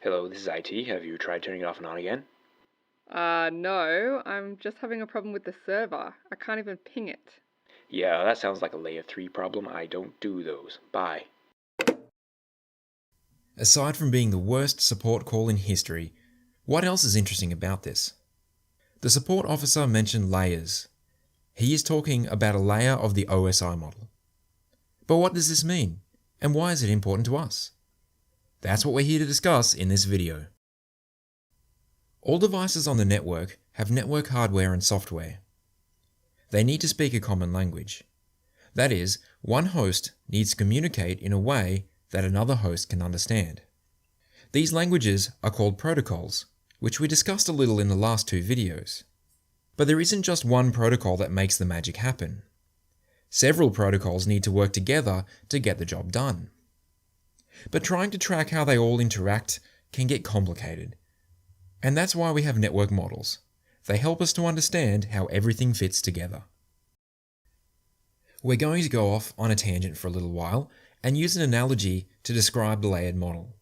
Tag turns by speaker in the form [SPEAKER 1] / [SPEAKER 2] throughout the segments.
[SPEAKER 1] Hello, this is IT. Have you tried turning it off and on again?
[SPEAKER 2] No, I'm just having a problem with the server. I can't even ping it.
[SPEAKER 1] Yeah, that sounds like a layer 3 problem. I don't do those. Bye.
[SPEAKER 3] Aside from being the worst support call in history, what else is interesting about this? The support officer mentioned layers. He is talking about a layer of the OSI model. But what does this mean? And why is it important to us? That's what we're here to discuss in this video. All devices on the network have network hardware and software. They need to speak a common language. That is, one host needs to communicate in a way that another host can understand. These languages are called protocols, which we discussed a little in the last two videos. But there isn't just one protocol that makes the magic happen. Several protocols need to work together to get the job done. But trying to track how they all interact can get complicated. And that's why we have network models. They help us to understand how everything fits together. We're going to go off on a tangent for a little while and use an analogy to describe the layered model.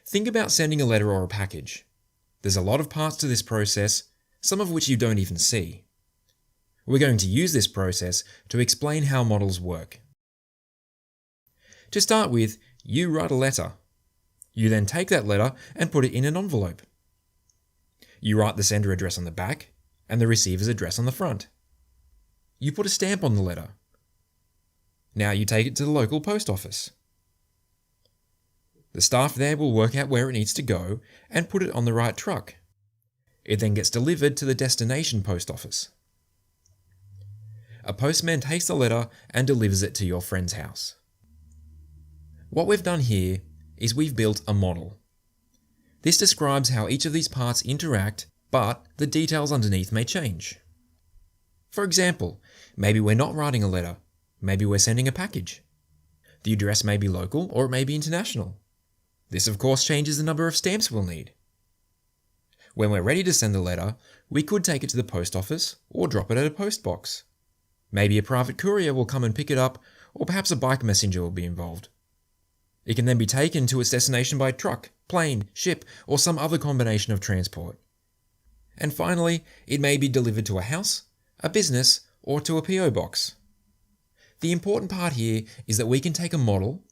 [SPEAKER 3] Think about sending a letter or a package. There's a lot of parts to this process, some of which you don't even see. We're going to use this process to explain how models work. To start with, you write a letter. You then take that letter and put it in an envelope. You write the sender address on the back and the receiver's address on the front. You put a stamp on the letter. Now you take it to the local post office. The staff there will work out where it needs to go and put it on the right truck. It then gets delivered to the destination post office. A postman takes the letter and delivers it to your friend's house. What we've done here is we've built a model. This describes how each of these parts interact, but the details underneath may change. For example, maybe we're not writing a letter, maybe we're sending a package. The address may be local or it may be international. This of course changes the number of stamps we'll need. When we're ready to send the letter, we could take it to the post office or drop it at a post box. Maybe a private courier will come and pick it up, or perhaps a bike messenger will be involved. It can then be taken to its destination by truck, plane, ship, or some other combination of transport. And finally, it may be delivered to a house, a business, or to a PO box. The important part here is that we can take a model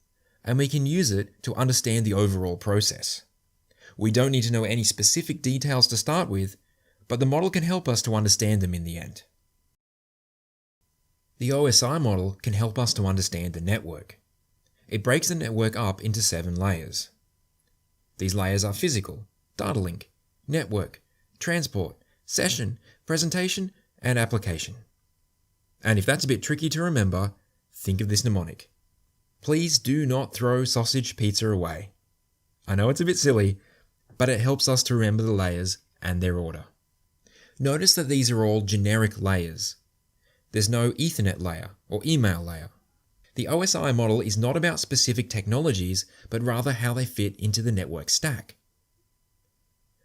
[SPEAKER 3] and we can use it to understand the overall process. We don't need to know any specific details to start with, but the model can help us to understand them in the end. The OSI model can help us to understand the network. It breaks the network up into 7 layers. These layers are physical, data link, network, transport, session, presentation, and application. And if that's a bit tricky to remember, think of this mnemonic. Please do not throw sausage pizza away. I know it's a bit silly, but it helps us to remember the layers and their order. Notice that these are all generic layers. There's no Ethernet layer or email layer. The OSI model is not about specific technologies, but rather how they fit into the network stack.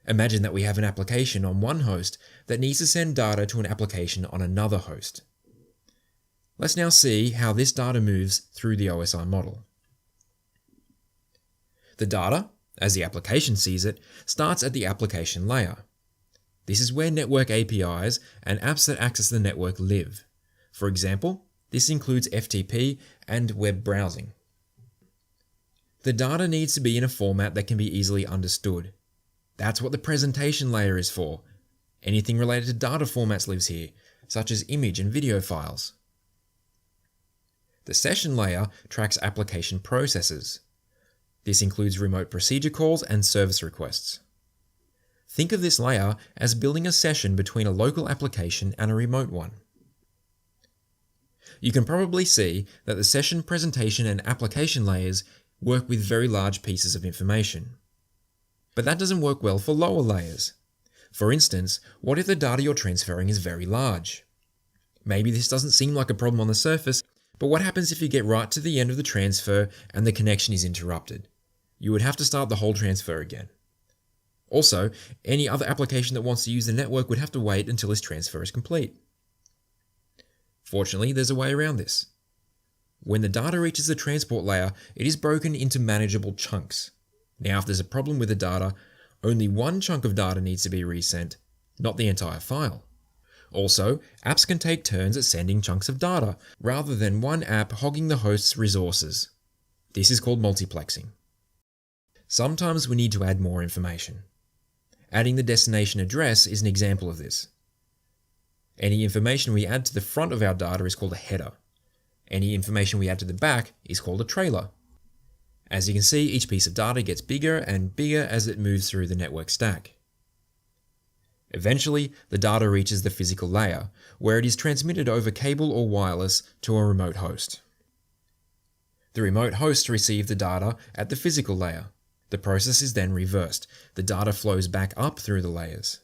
[SPEAKER 3] Imagine that we have an application on one host that needs to send data to an application on another host. Let's now see how this data moves through the OSI model. The data, as the application sees it, starts at the application layer. This is where network APIs and apps that access the network live. For example, this includes FTP and web browsing. The data needs to be in a format that can be easily understood. That's what the presentation layer is for. Anything related to data formats lives here, such as image and video files. The session layer tracks application processes. This includes remote procedure calls and service requests. Think of this layer as building a session between a local application and a remote one. You can probably see that the session, presentation, and application layers work with very large pieces of information. But that doesn't work well for lower layers. For instance, what if the data you're transferring is very large? Maybe this doesn't seem like a problem on the surface, but what happens if you get right to the end of the transfer and the connection is interrupted? You would have to start the whole transfer again. Also, any other application that wants to use the network would have to wait until this transfer is complete. Fortunately, there's a way around this. When the data reaches the transport layer, it is broken into manageable chunks. Now, if there's a problem with the data, only one chunk of data needs to be resent, not the entire file. Also, apps can take turns at sending chunks of data, rather than one app hogging the host's resources. This is called multiplexing. Sometimes we need to add more information. Adding the destination address is an example of this. Any information we add to the front of our data is called a header. Any information we add to the back is called a trailer. As you can see, each piece of data gets bigger and bigger as it moves through the network stack. Eventually, the data reaches the physical layer, where it is transmitted over cable or wireless to a remote host. The remote hosts receive the data at the physical layer. The process is then reversed. The data flows back up through the layers.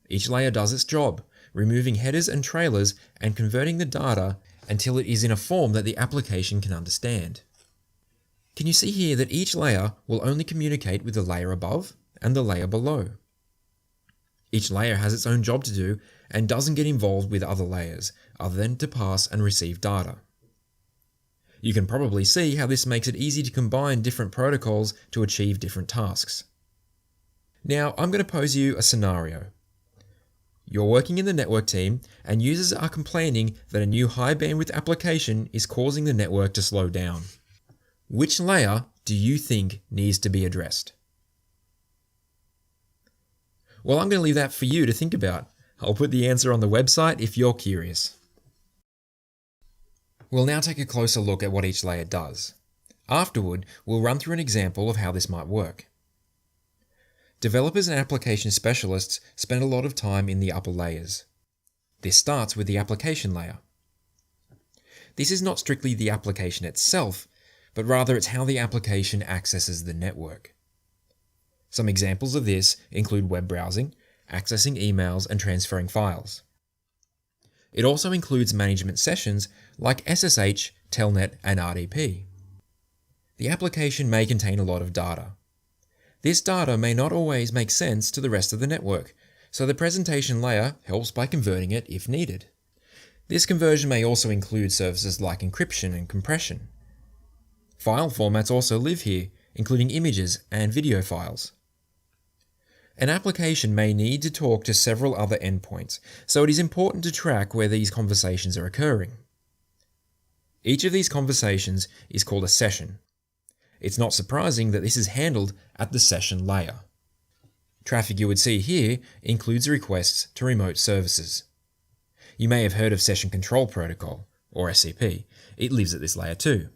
[SPEAKER 3] Each layer does its job, removing headers and trailers and converting the data until it is in a form that the application can understand. Can you see here that each layer will only communicate with the layer above and the layer below? Each layer has its own job to do and doesn't get involved with other layers, other than to pass and receive data. You can probably see how this makes it easy to combine different protocols to achieve different tasks. Now, I'm going to pose you a scenario. You're working in the network team and users are complaining that a new high bandwidth application is causing the network to slow down. Which layer do you think needs to be addressed? Well, I'm going to leave that for you to think about. I'll put the answer on the website if you're curious. We'll now take a closer look at what each layer does. Afterward, we'll run through an example of how this might work. Developers and application specialists spend a lot of time in the upper layers. This starts with the application layer. This is not strictly the application itself, but rather it's how the application accesses the network. Some examples of this include web browsing, accessing emails, and transferring files. It also includes management sessions like SSH, Telnet, and RDP. The application may contain a lot of data. This data may not always make sense to the rest of the network, so the presentation layer helps by converting it if needed. This conversion may also include services like encryption and compression. File formats also live here, including images and video files. An application may need to talk to several other endpoints, so it is important to track where these conversations are occurring. Each of these conversations is called a session. It's not surprising that this is handled at the session layer. Traffic you would see here includes requests to remote services. You may have heard of Session Control Protocol, or SCP. It lives at this layer too.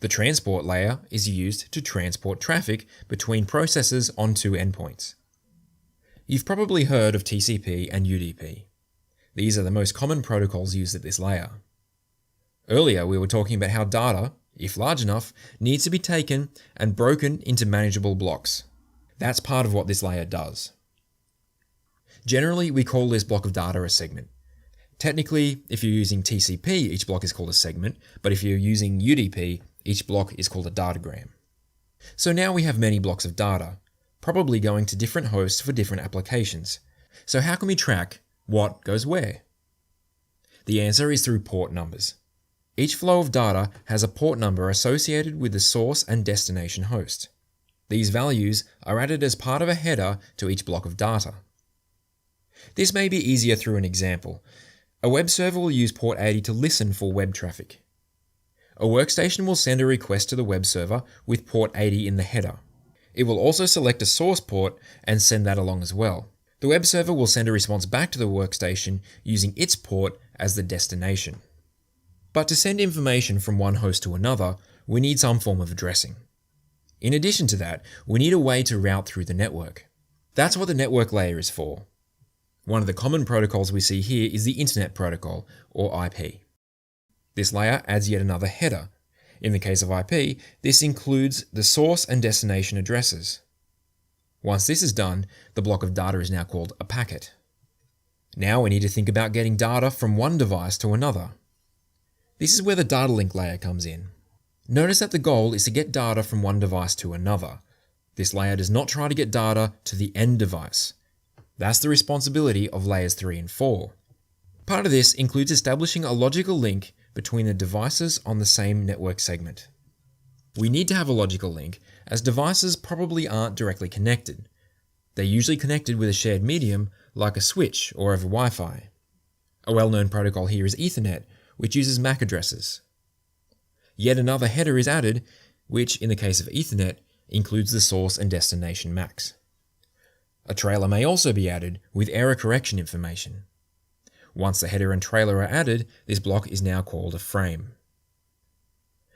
[SPEAKER 3] The transport layer is used to transport traffic between processes onto endpoints. You've probably heard of TCP and UDP. These are the most common protocols used at this layer. Earlier, we were talking about how data, if large enough, needs to be taken and broken into manageable blocks. That's part of what this layer does. Generally, we call this block of data a segment. Technically, if you're using TCP, each block is called a segment, but if you're using UDP, each block is called a datagram. So now we have many blocks of data, probably going to different hosts for different applications. So how can we track what goes where? The answer is through port numbers. Each flow of data has a port number associated with the source and destination host. These values are added as part of a header to each block of data. This may be easier through an example. A web server will use port 80 to listen for web traffic. A workstation will send a request to the web server with port 80 in the header. It will also select a source port and send that along as well. The web server will send a response back to the workstation using its port as the destination. But to send information from one host to another, we need some form of addressing. In addition to that, we need a way to route through the network. That's what the network layer is for. One of the common protocols we see here is the Internet Protocol, or IP. This layer adds yet another header. In the case of IP, this includes the source and destination addresses. Once this is done, the block of data is now called a packet. Now we need to think about getting data from one device to another. This is where the data link layer comes in. Notice that the goal is to get data from one device to another. This layer does not try to get data to the end device. That's the responsibility of layers 3 and 4. Part of this includes establishing a logical link between the devices on the same network segment. We need to have a logical link, as devices probably aren't directly connected. They're usually connected with a shared medium, like a switch or over Wi-Fi. A well-known protocol here is Ethernet, which uses MAC addresses. Yet another header is added, which, in the case of Ethernet, includes the source and destination MACs. A trailer may also be added with error correction information. Once the header and trailer are added, this block is now called a frame.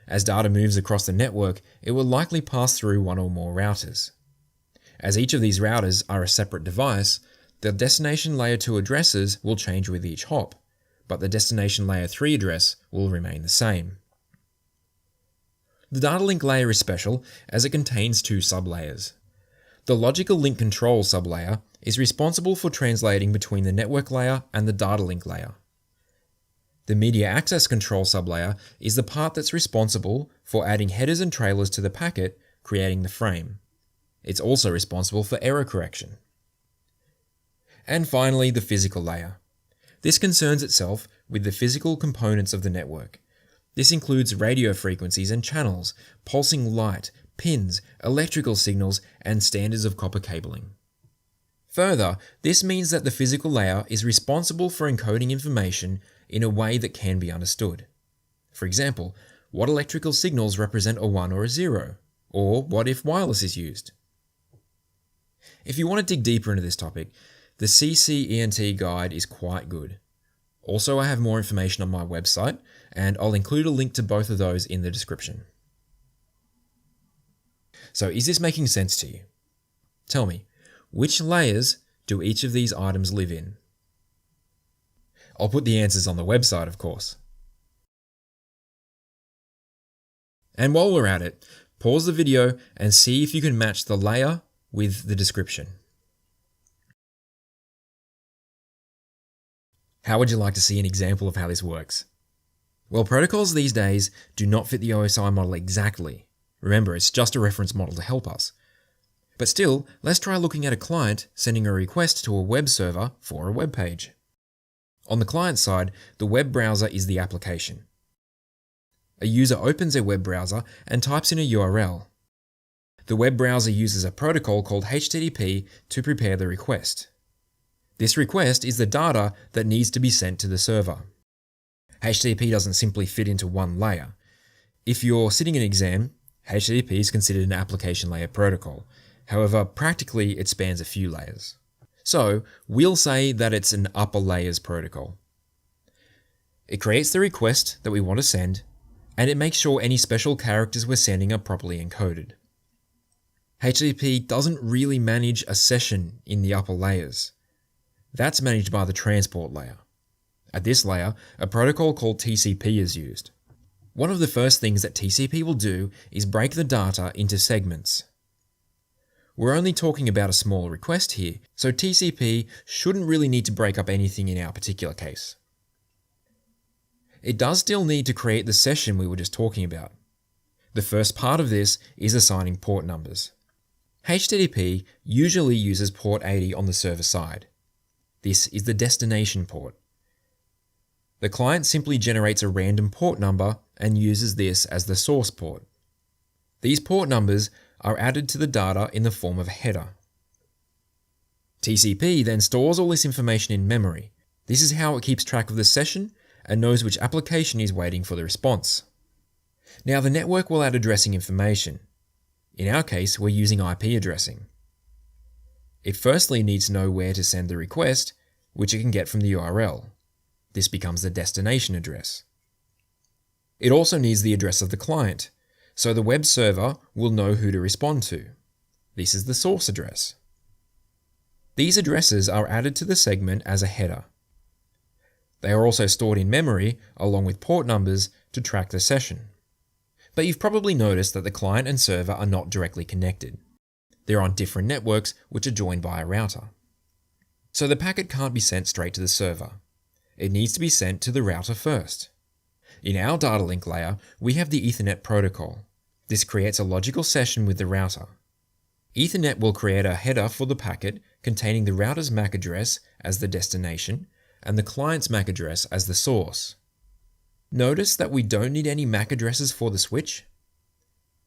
[SPEAKER 3] As data moves across the network, it will likely pass through one or more routers. As each of these routers are a separate device, the destination layer 2 addresses will change with each hop, but the destination layer 3 address will remain the same. The data link layer is special as it contains two sublayers. The logical link control sublayer is responsible for translating between the network layer and the data link layer. The media access control sublayer is the part that's responsible for adding headers and trailers to the packet, creating the frame. It's also responsible for error correction. And finally, the physical layer. This concerns itself with the physical components of the network. This includes radio frequencies and channels, pulsing light, pins, electrical signals, and standards of copper cabling. Further, this means that the physical layer is responsible for encoding information in a way that can be understood. For example, what electrical signals represent a 1 or a 0? Or what if wireless is used? If you want to dig deeper into this topic, the CCENT guide is quite good. Also, I have more information on my website, and I'll include a link to both of those in the description. So, is this making sense to you? Tell me, which layers do each of these items live in? I'll put the answers on the website, of course. And while we're at it, pause the video and see if you can match the layer with the description. How would you like to see an example of how this works? Well, protocols these days do not fit the OSI model exactly. Remember, it's just a reference model to help us. But still, let's try looking at a client sending a request to a web server for a web page. On the client side, the web browser is the application. A user opens a web browser and types in a URL. The web browser uses a protocol called HTTP to prepare the request. This request is the data that needs to be sent to the server. HTTP doesn't simply fit into one layer. If you're sitting an exam, HTTP is considered an application layer protocol. However, practically it spans a few layers. So, we'll say that it's an upper layers protocol. It creates the request that we want to send, and it makes sure any special characters we're sending are properly encoded. HTTP doesn't really manage a session in the upper layers. That's managed by the transport layer. At this layer, a protocol called TCP is used. One of the first things that TCP will do is break the data into segments. We're only talking about a small request here, so TCP shouldn't really need to break up anything in our particular case. It does still need to create the session we were just talking about. The first part of this is assigning port numbers. HTTP usually uses port 80 on the server side. This is the destination port. The client simply generates a random port number and uses this as the source port. These port numbers are added to the data in the form of a header. TCP then stores all this information in memory. This is how it keeps track of the session and knows which application is waiting for the response. Now the network will add addressing information. In our case, we're using IP addressing. It firstly needs to know where to send the request, which it can get from the URL. This becomes the destination address. It also needs the address of the client, so the web server will know who to respond to. This is the source address. These addresses are added to the segment as a header. They are also stored in memory along with port numbers to track the session. But you've probably noticed that the client and server are not directly connected. They're on different networks which are joined by a router. So the packet can't be sent straight to the server. It needs to be sent to the router first. In our data link layer, we have the Ethernet protocol. This creates a logical session with the router. Ethernet will create a header for the packet containing the router's MAC address as the destination and the client's MAC address as the source. Notice that we don't need any MAC addresses for the switch.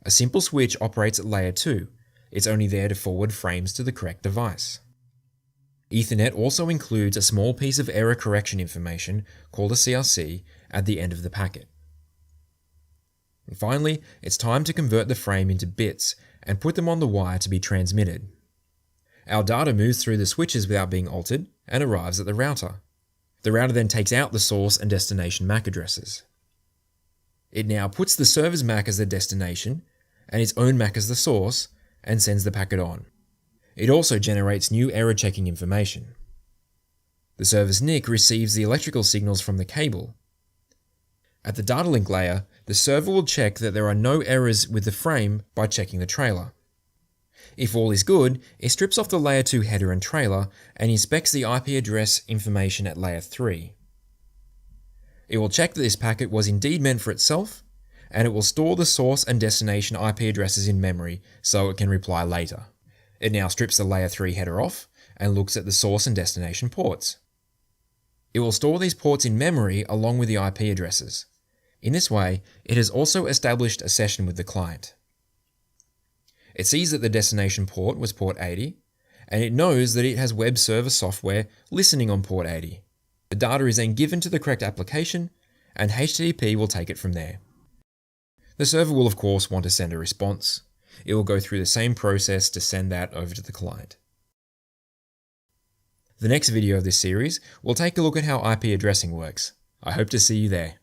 [SPEAKER 3] A simple switch operates at layer 2. It's only there to forward frames to the correct device. Ethernet also includes a small piece of error correction information called a CRC at the end of the packet. And finally, it's time to convert the frame into bits and put them on the wire to be transmitted. Our data moves through the switches without being altered and arrives at the router. The router then takes out the source and destination MAC addresses. It now puts the server's MAC as the destination and its own MAC as the source and sends the packet on. It also generates new error checking information. The server's NIC receives the electrical signals from the cable. At the data link layer, the server will check that there are no errors with the frame by checking the trailer. If all is good, it strips off the layer 2 header and trailer and inspects the IP address information at layer 3. It will check that this packet was indeed meant for itself, and it will store the source and destination IP addresses in memory so it can reply later. It now strips the layer 3 header off and looks at the source and destination ports. It will store these ports in memory along with the IP addresses. In this way, it has also established a session with the client. It sees that the destination port was port 80, and it knows that it has web server software listening on port 80. The data is then given to the correct application, and HTTP will take it from there. The server will of course want to send a response. It will go through the same process to send that over to the client. The next video of this series will take a look at how IP addressing works. I hope to see you there.